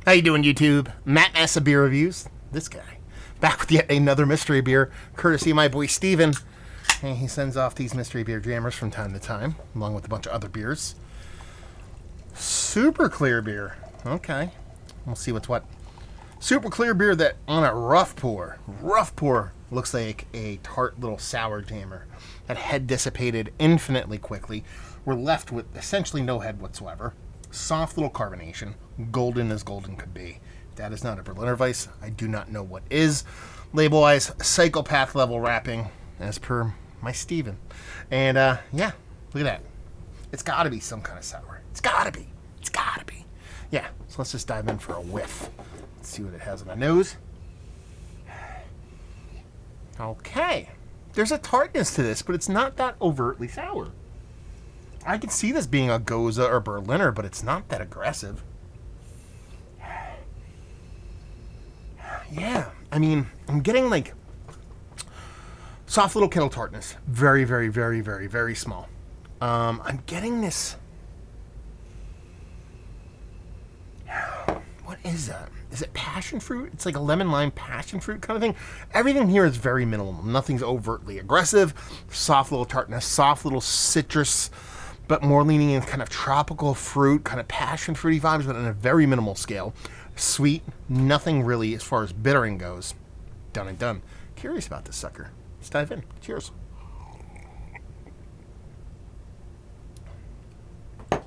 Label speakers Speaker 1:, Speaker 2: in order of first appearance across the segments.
Speaker 1: How you doing, YouTube? Matt Massa Beer Reviews. This guy. Back with yet another mystery beer, courtesy of my boy Steven. And he sends off these mystery beer jammers from time to time, along with a bunch of other beers. Super clear beer. Okay. We'll see what's what. Super clear beer that on a rough pour. Rough pour looks like a tart little sour jammer that head dissipated infinitely quickly. We're left with essentially no head whatsoever. Soft little carbonation. Golden as golden could be. That is not a Berliner Weiss. I do not know what is. Label-wise, psychopath level wrapping, as per my Steven. And, yeah, look at that. It's got to be some kind of sour. It's got to be. It's got to be. Yeah, so let's just dive in for a whiff. Let's see what it has on the nose. Okay. There's a tartness to this, but it's not that overtly sour. I could see this being a Gose or Berliner, but it's not that aggressive. Yeah, I mean, I'm getting like soft little kettle tartness. Very, very, very, very, very small. I'm getting this. What is that? Is it passion fruit? It's like a lemon lime passion fruit kind of thing. Everything here is very minimal. Nothing's overtly aggressive. Soft little tartness, soft little citrus, but more leaning in kind of tropical fruit, kind of passion fruity vibes, but on a very minimal scale. Sweet, nothing really as far as bittering goes. Done and done. Curious about this sucker. Let's dive in. Cheers. I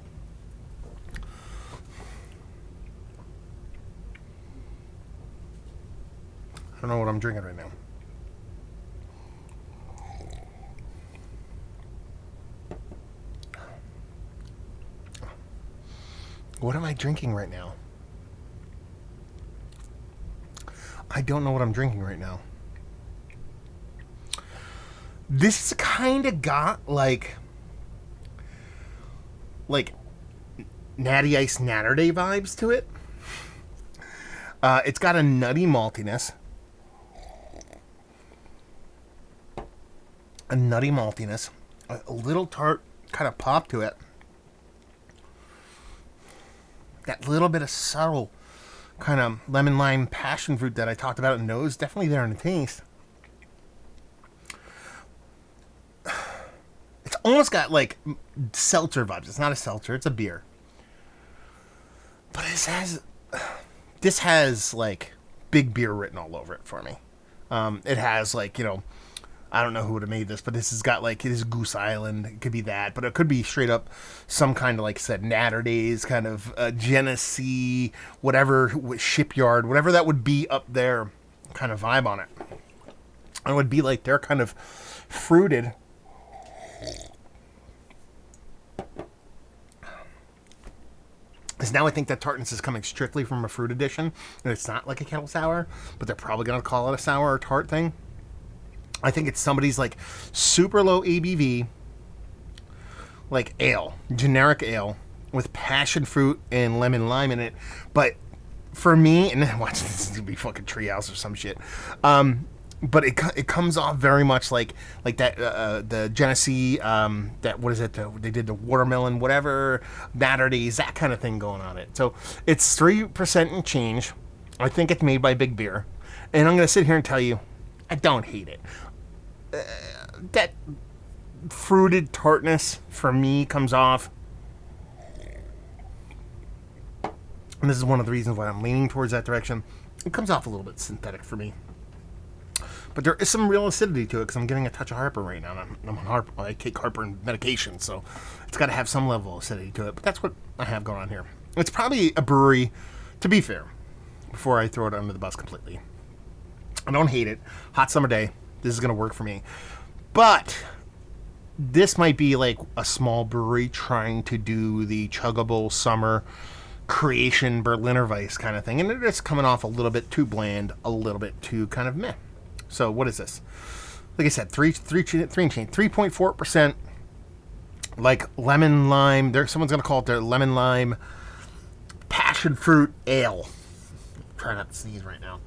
Speaker 1: don't know what I'm drinking right now. What am I drinking right now? I don't know what I'm drinking right now. This kind of got like Natty Ice Natter Day vibes to it. It's got a nutty maltiness. A little tart kind of pop to it. That little bit of subtle kind of lemon lime passion fruit that I talked about in the nose, definitely there in the taste. It's almost got like seltzer vibes. It's not a seltzer, it's a beer. But this has like big beer written all over it for me. It has like, I don't know who would have made this, but this has got like, it is Goose Island. It could be that, but it could be straight up some kind of, like I said, Natter Days, kind of Genesee, whatever, Shipyard, whatever that would be up there kind of vibe on it. It would be like they're kind of fruited. Because now I think that tartness is coming strictly from a fruit edition, and it's not like a kettle sour, but they're probably going to call it a sour or tart thing. I think it's somebody's like super low ABV, like ale, generic ale with passion fruit and lemon lime in it. But for me, and watch this is gonna be fucking Treehouse or some shit. But it comes off very much like that the Genesee that what is it? They did the watermelon whatever Natter Days, that kind of thing going on it. So it's 3% and change. I think it's made by Big Beer, and I'm gonna sit here and tell you, I don't hate it. That fruited tartness for me comes off, and this is one of the reasons why I'm leaning towards that direction. It comes off a little bit synthetic for me, but there is some real acidity to it because I'm getting a touch of heartburn right now. I'm on heartburn. I take heartburn medication, so it's got to have some level of acidity to it. But that's what I have going on here. It's probably a brewery, to be fair, before I throw it under the bus completely. I don't hate it. Hot summer day. This is going to work for me. But this might be like a small brewery trying to do the chuggable summer creation Berliner Weiss kind of thing. And they're just coming off a little bit too bland, a little bit too kind of meh. So what is this? Like I said, 3.4%. Like lemon lime. Someone's going to call it their lemon lime passion fruit ale. Try not to sneeze right now.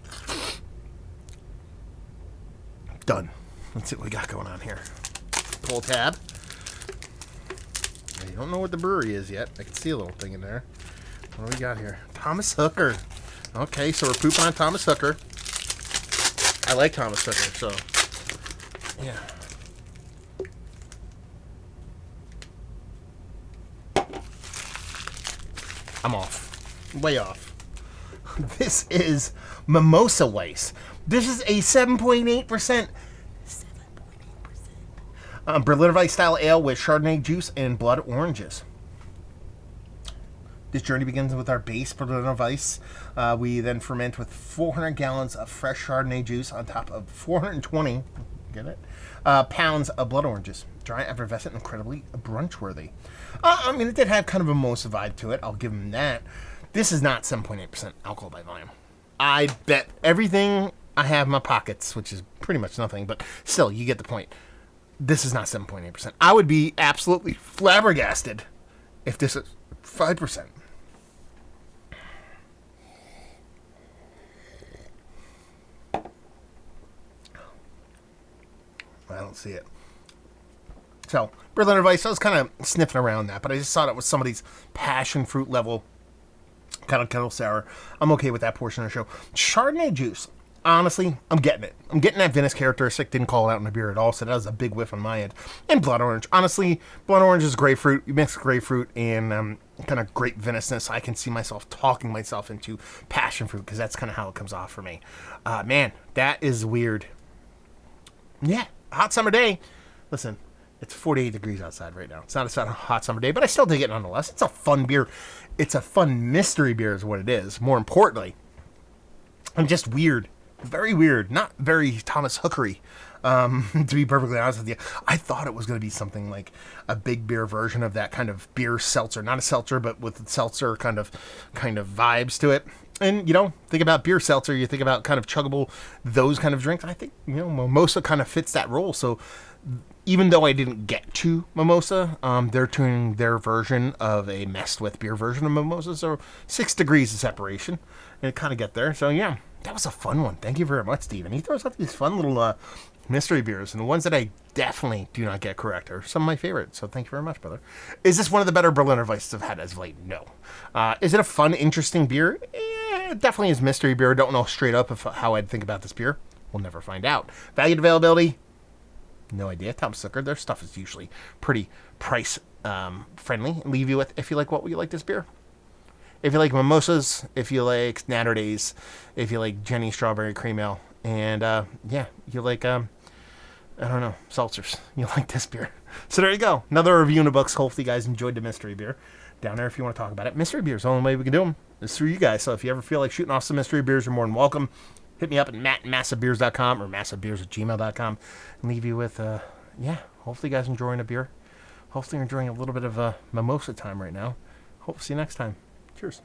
Speaker 1: Done. Let's see what we got going on here. Pull tab. I don't know what the brewery is yet. I can see a little thing in there. What do we got here? Thomas Hooker. Okay, so we're pooping on Thomas Hooker. I like Thomas Hooker, so yeah. I'm off. Way off. This is Mimosa Weiss. This is a 7.8%. Berliner Weiss style ale with Chardonnay juice and blood oranges. This journey begins with our base Berliner Weiss. We then ferment with 400 gallons of fresh Chardonnay juice on top of 420, get it, pounds of blood oranges. Dry, effervescent, incredibly brunch-worthy. I mean, it did have kind of a mimosa vibe to it. I'll give them that. This is not 7.8% alcohol by volume. I bet everything I have in my pockets, which is pretty much nothing, but still, you get the point. This is not 7.8%. I would be absolutely flabbergasted if this is 5%. I don't see it. So, Berliner Weiss, I was kind of sniffing around that, but I just thought it was somebody's passion fruit level kind of kettle sour. I'm okay with that portion of the show. Chardonnay juice. Honestly, I'm getting it. I'm getting that Venice characteristic. Didn't call it out in the beer at all, so that was a big whiff on my end. And blood orange. Honestly, blood orange is grapefruit. You mix grapefruit and kind of grape Veniceness. I can see myself talking myself into passion fruit because that's kind of how it comes off for me. Man, that is weird. Yeah, hot summer day. Listen, it's 48 degrees outside right now. It's not a hot summer day, but I still dig it nonetheless. It's a fun beer. It's a fun mystery beer is what it is. More importantly, I'm just weird. Very weird. Not very Thomas Hookery, to be perfectly honest with you. I thought it was going to be something like a big beer version of that kind of beer seltzer. Not a seltzer, but with seltzer kind of vibes to it. And, think about beer seltzer, you think about kind of chuggable, those kind of drinks. I think, Mimosa kind of fits that role. So even though I didn't get to Mimosa, they're doing their version of a messed with beer version of Mimosa. So 6 degrees of separation. And it kind of get there. So, yeah. That was a fun one. Thank you very much, Steven. He throws out these fun little mystery beers, and the ones that I definitely do not get correct are some of my favorites. So thank you very much, brother. Is this one of the better Berliner Weisses I've had as of late? No. Is it a fun, interesting beer? It definitely is mystery beer. I don't know straight up how I'd think about this beer. We'll never find out. Value and availability? No idea. Thomas Hooker, their stuff is usually pretty price friendly. Leave you with, if you like what you like this beer. If you like mimosas, if you like Natterdays, if you like Jenny Strawberry Cream Ale, and you like, seltzers, you like this beer. So there you go. Another review in the books. Hopefully you guys enjoyed the mystery beer. Down there if you want to talk about it. Mystery beers, the only way we can do them is through you guys. So if you ever feel like shooting off some mystery beers, you're more than welcome. Hit me up at mattmassivebeers.com or massivebeers@gmail.com and leave you with, hopefully you guys enjoying a beer. Hopefully you're enjoying a little bit of mimosa time right now. Hope to see you next time. Cheers.